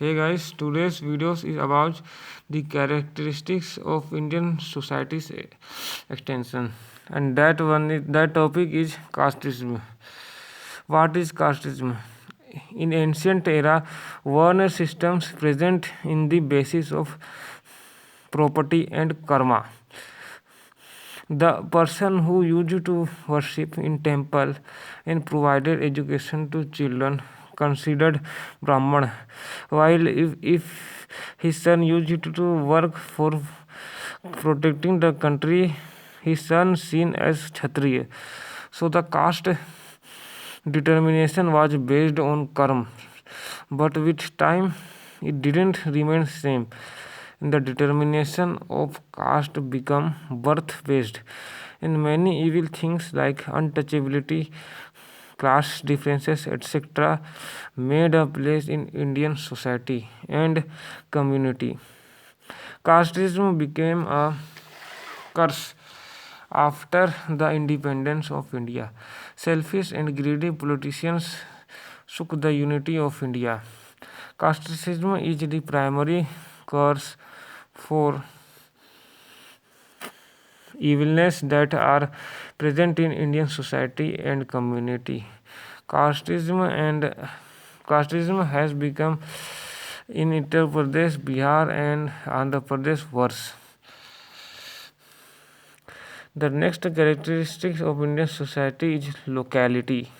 Hey guys, today's video is about the characteristics of Indian society's extension, and that topic is casteism. What is casteism? In ancient era, Warner systems present in the basis of property and karma. The person who used to worship in temple and provided education to children considered Brahman, while if his son used to work for protecting the country, his son seen as Kshatriya. So the caste determination was based on karma, but with time it didn't remain same. The determination of caste become birth based, and many evil things like untouchability, class differences, etc., made a place in Indian society and community. Casteism became a curse after the independence of India. Selfish and greedy politicians shook the unity of India. Casteism is the primary cause for evilness that are present in Indian society and community. Casteism and casteism has become in Uttar Pradesh, Bihar, and Andhra Pradesh worse. The next characteristic of Indian society is locality,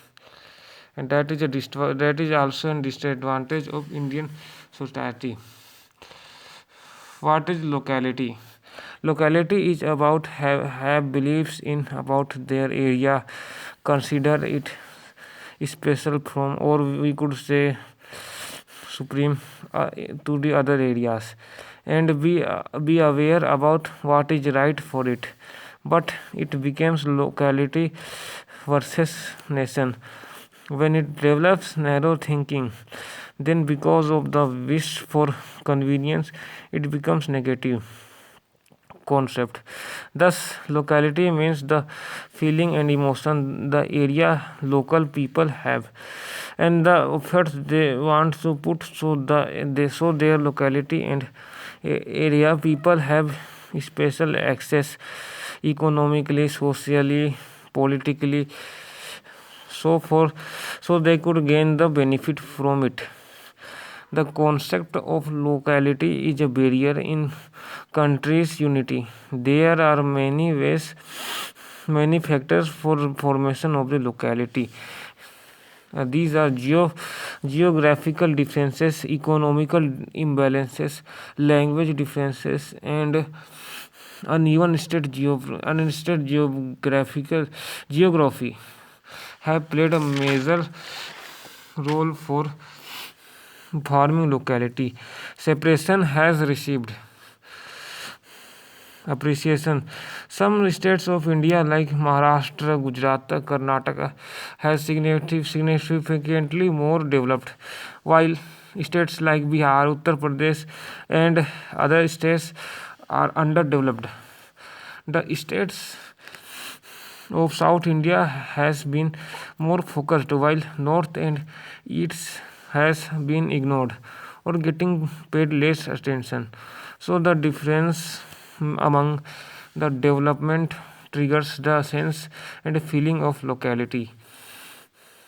and that is also a disadvantage of Indian society. What is locality? Locality is about have beliefs in about their area, consider it special from, or we could say supreme to the other areas, and be aware about what is right for it. But it becomes locality versus nation when it develops narrow thinking. Then, because of the wish for convenience, it becomes negative concept. Thus, locality means the feeling and emotion the area local people have, and the efforts they want to put so they show their locality and area people have special access economically, socially, politically, so they could gain the benefit from it. The concept of locality is a barrier in countries' unity. There are many ways, many factors for formation of the locality. These are geographical differences, economical imbalances, language differences, and uneven state geographical geography have played a major role for farming locality. Separation has received appreciation. Some states of India like Maharashtra, Gujarat, Karnataka has significantly more developed, while states like Bihar, Uttar Pradesh, and other states are underdeveloped. The states of South India has been more focused, while North and East has been ignored or getting paid less attention. So the difference among the development triggers the sense and feeling of locality.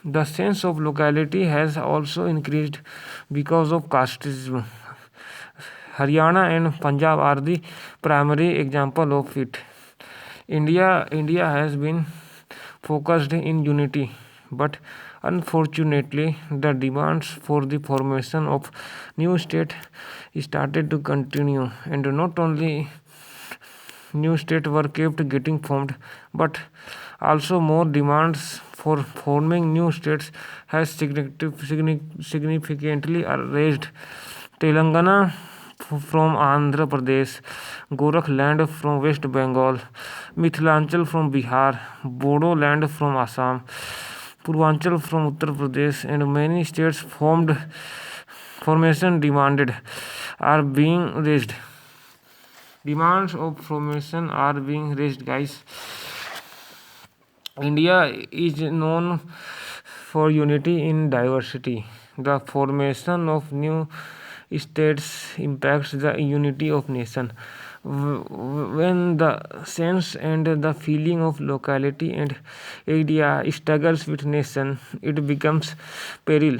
The sense of locality has also increased because of casteism. Haryana and Punjab are the primary example of it. India has been focused in unity, but unfortunately, the demands for the formation of new state started to continue, and not only new states were kept getting formed, but also more demands for forming new states has significantly raised. Telangana from Andhra Pradesh, Gorakhland from West Bengal, Mithilanchal from Bihar, Bodo land from Assam, Purvanchal from Uttar Pradesh, and many states formation demanded are being raised. Demands of formation are being raised, guys. India is known for unity in diversity. The formation of new states impacts the unity of nation. When the sense and the feeling of locality and area struggles with nation, it becomes peril.